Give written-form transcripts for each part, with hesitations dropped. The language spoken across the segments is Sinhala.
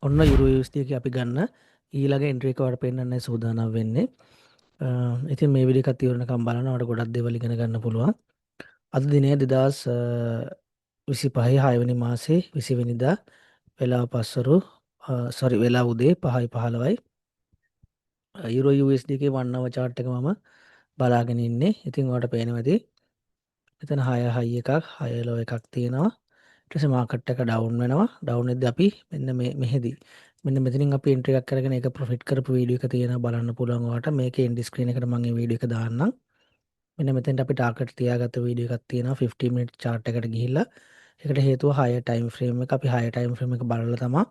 ඔන්න යුරෝ USD එක අපි ගන්න ඊළඟ එන්ට්‍රි එක වලට පෙන්වන්නයි සූදානම් වෙන්නේ. ඉතින් මේ වීඩියෝ එකත් ඉවරනකම් බලන්න ඔයාලට ගොඩක් දේවල් ඉගෙන ගන්න පුළුවන්. අද දිනය 2025 6 වෙනි මාසේ 20 වෙනිදා වෙලාව පස්වරු වෙලාව උදේ 5:15යි. යුරෝ USD එකේ 1 hour chart එක මම බලාගෙන ඉන්නේ. ඉතින් ඔයාලට පේනවා ඇති. මෙතන 6 high එකක් 6 low එකක් තියෙනවා. ඊට පස්සේ මාකට් එක ඩවුන් වෙනවා. ඩවුන් වෙද්දී අපි මෙන්න මෙහෙදී මෙන්න මෙතනින් අපි එන්ට්‍රි එකක් කරගෙන ඒක ප්‍රොෆිට් කරපු වීඩියෝ එක තියෙනවා බලන්න පුළුවන් ඔයාලට. මේකේ එන්ඩ් ස්ක්‍රීන් එකට මම මේ වීඩියෝ එක දාන්නම්. මෙන්න මෙතෙන්ට අපි ටාගට් තියාගත්ත වීඩියෝ එකක් තියෙනවා 15 minute chart එකට ගිහිල්ලා. ඒකට හේතුව higher time frame එක. අපි higher time frame එක බලලා තමයි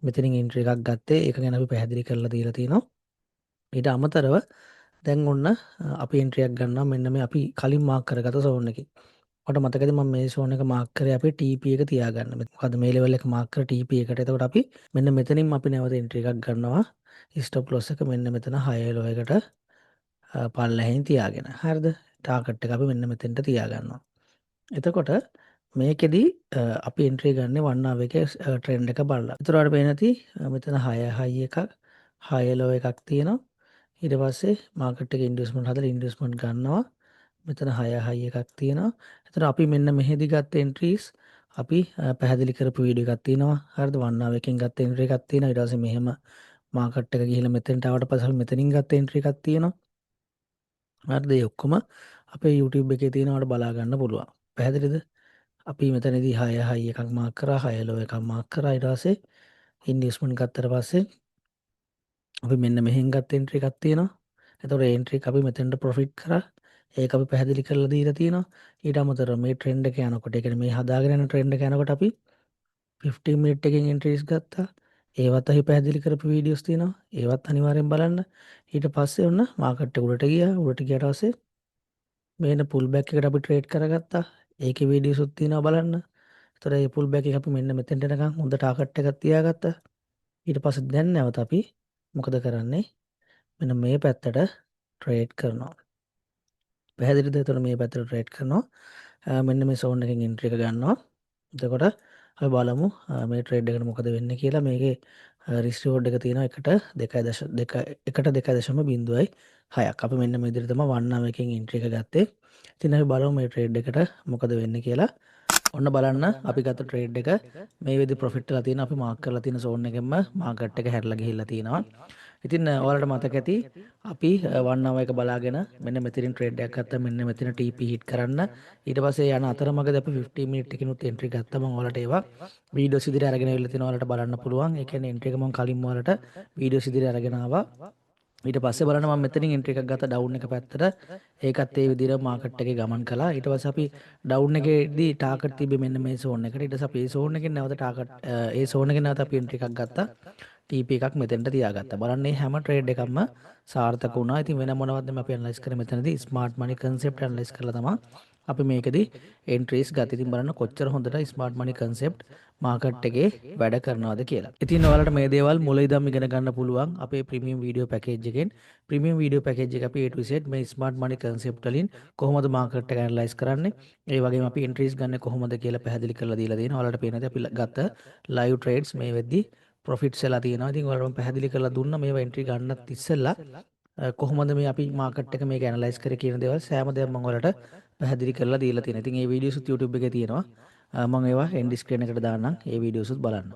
මෙතනින් එන්ට්‍රි එකක් ගත්තේ. ඒක ගැන අපි පැහැදිලි කරලා දීලා තියෙනවා. ඊට අමතරව දැන් ඔන්න අපි එන්ට්‍රි එකක් ගන්නවා මෙන්න මේ අපි කලින් මාක් කරගත්ත zone එකේ. ඔයාලට මතකද මම මේ zone එක මාක් කරේ අපේ TP එක තියාගන්න. මොකද මේ level එක මාක් කර TP එකට. එතකොට අපි මෙන්න මෙතනින් අපි නැවත එන්ට්‍රි එකක් ගන්නවා. stop loss එක මෙන්න මෙතන higher low එකට පල්ලෙහින් තියාගෙන. හරිද? ටාගට් එක අපි මෙන්න මෙතෙන්ට තියාගන්නවා. එතකොට මේකෙදි අපි එන්ට්‍රි ගන්නේ 1 hour එකේ ට්‍රෙන්ඩ් එක බලලා. ඒතර ඔයාලට පේන ඇති මෙතන higher high එකක් higher low එකක් තියෙනවා. ඊට පස්සේ මාකට් එකේ ඉන්වෙස්ට්මන්ට් හදලා ඉන්වෙස්ට්මන්ට් ගන්නවා. මෙතන 6 high එකක් තියෙනවා. එතන අපි මෙන්න මෙහෙදි ගත්ත එන්ට්‍රීස් අපි පැහැදිලි කරපු වීඩියෝ එකක් තියෙනවා. හරිද? 1 hour එකකින් ගත්ත එන්ට්‍රි එකක් තියෙනවා. ඊට පස්සේ මෙහෙම මාකට් එක ගිහිල්ලා මෙතෙන්ට ආවට පස්සේ අපි මෙතනින් ගත්ත එන්ට්‍රි එකක් තියෙනවා. හරිද? ඒ ඔක්කොම අපේ YouTube එකේ තියෙනවට බලා ගන්න පුළුවන්. පැහැදිලිද? අපි මෙතනදී 6 high එකක් මාක් කරා 6 low එකක් මාක් කරා. ඊට පස්සේ ඉන්වෙස්ට්මන්ට් ගත්තට පස්සේ අපි මෙන්න මෙහෙන් ගත්ත එන්ට්‍රි එකක් තියෙනවා. එතකොට ඒ එන්ට්‍රි එක අපි මෙතෙන්ට ප්‍රොෆිට් කරා. ඒක අපි පැහැදිලි කරලා දීලා තියෙනවා. ඊට අමතරව මේ ට්‍රෙන්ඩ් එක යනකොට ඒ කියන්නේ මේ හදාගෙන යන ට්‍රෙන්ඩ් එක යනකොට අපි 15 මිනිත් එකකින් එන්ට්‍රීස් ගත්තා. ඒවත් අපි පැහැදිලි කරපු වීඩියෝස් තියෙනවා. ඒවත් අනිවාර්යෙන් බලන්න. ඊට පස්සේ ඔන්න මාකට් එක උඩට ගියා. උඩට ගියාට පස්සේ මේන පුල් බැක් එකට අපි ට්‍රේඩ් කරගත්තා. ඒකේ වීඩියෝසුත් තියෙනවා බලන්න. ඒතර මේ පුල් බැක් එක අපි මෙන්න මෙතෙන්ට එනකන් හොඳ ටාගට් එකක් තියාගත්තා. ඊට පස්සේ දැන් නැවත අපි මොකද කරන්නේ? මෙන්න මේ පැත්තට ට්‍රේඩ් කරනවා. පැහැදිලිද? එතකොට මේ පැත්තට ට්‍රේඩ් කරනවා. මෙන්න මේ zone එකෙන් එන්ට්‍රි එක ගන්නවා. එතකොට අපි බලමු මේ ට්‍රේඩ් එකට මොකද වෙන්නේ කියලා. මේකේ රිස්ක් රිවෝඩ් එක තියෙනවා 1.2.0.6ක්. අපි මෙන්න මේ විදිහට තමයි 1 hour එකකින් එන්ට්‍රි එක ගත්තේ. ඉතින් අපි බලමු මේ ට්‍රේඩ් එකට මොකද වෙන්නේ කියලා. ඔන්න බලන්න අපි ගත්ත ට්‍රේඩ් එක මේ විදිහ ප්‍රොෆිට් වෙලා තියෙනවා. අපි මාක් කරලා තියෙන zone එකෙන්ම මාකට් එක හැරිලා ගිහිල්ලා තියෙනවා. ඉතින් ඔයාලට මතක ඇති අපි 1 hour එක බලාගෙන මෙන්න මෙතනින් ට්‍රේඩ් එකක් ගත්තා. මෙන්න මෙතන TP හිට් කරන්න. ඊට පස්සේ යන අතරමඟදී අපි 15 මිනිත් එකකිනුත් එන්ට්‍රි ගත්තා. මම ඔයාලට ඒවා වීඩියෝස් ඉදිරියට අරගෙන ඉවිල්ලා තියෙනවා. ඔයාලට බලන්න පුළුවන්. ඒ කියන්නේ එන්ට්‍රි එක මම කලින්ම ඔයාලට වීඩියෝස් ඉදිරියට අරගෙන ආවා. ඊට පස්සේ බලන්න මම මෙතනින් එන්ට්‍රි එකක් ගත්තා ඩවුන් එක පැත්තට. ඒකත් ඒ විදිහට මාකට් එකේ ගමන් කළා. ඊට පස්සේ අපි ඩවුන් එකේදී ටාගට් තිබ්බේ මෙන්න මේ zone එකට. ඊට පස්සේ අපි ඒ zone එකෙන් නැවත ඒ zone එකෙන් නැවත අපි එන්ට්‍රි එකක් ගත්තා. TP එකක් මෙතෙන්ට තියාගත්තා. බලන්න මේ හැම ට්‍රේඩ් එකක්ම සාර්ථක වුණා. ඉතින් වෙන මොනවද අපි ඇනලයිස් කරේ මෙතනදී ස්මාර්ට් මනි කන්සෙප්ට් ඇනලයිස් කරලා තමයි අපි මේකෙදී එන්ට්‍රීස් ගත්තා. ඉතින් බලන්න කොච්චර හොඳට ස්මාර්ට් මනි කන්සෙප්ට් මාකට් එකේ වැඩ කරනවද කියලා. ඉතින් ඔයාලට මේ දේවල් මුල ඉඳන් ඉගෙන ගන්න පුළුවන් අපේ ප්‍රීමියම් වීඩියෝ පැකේජ් එකෙන්. ප්‍රීමියම් වීඩියෝ පැකේජ් එක අපි A to Z මේ ස්මාර්ට් මනි කන්සෙප්ට් වලින් කොහොමද මාකට් එක ඇනලයිස් කරන්නේ, ඒ වගේම අපි එන්ට්‍රීස් ගන්න කොහොමද කියලා පැහැදිලි කරලා දීලා තියෙනවා. ඔයාලට පේනද අපි ගත්ත ලයිව් ට්‍රේඩ්ස් මේ වෙද්දී ප්‍රොෆිට්ස් වෙලා තියෙනවා. ඉතින් ඔයාලට මම පැහැදිලි කරලා දුන්නා මේවා එන්ට්‍රි ගන්නත් ඉස්සෙල්ලා කොහොමද මේ අපි මාකට් එක මේක ඇනලයිස් කරේ කියන දේවල් සෑම දෙයක් මම ඔයාලට පැහැදිලි කරලා දීලා තියෙනවා. ඉතින් මේ වීඩියෝස් YouTube එකේ තියෙනවා. මම ඒවා එන්ඩ් ස්ක්‍රීන් එකට දාන්නම්. ඒ වීඩියෝස් උත් බලන්න.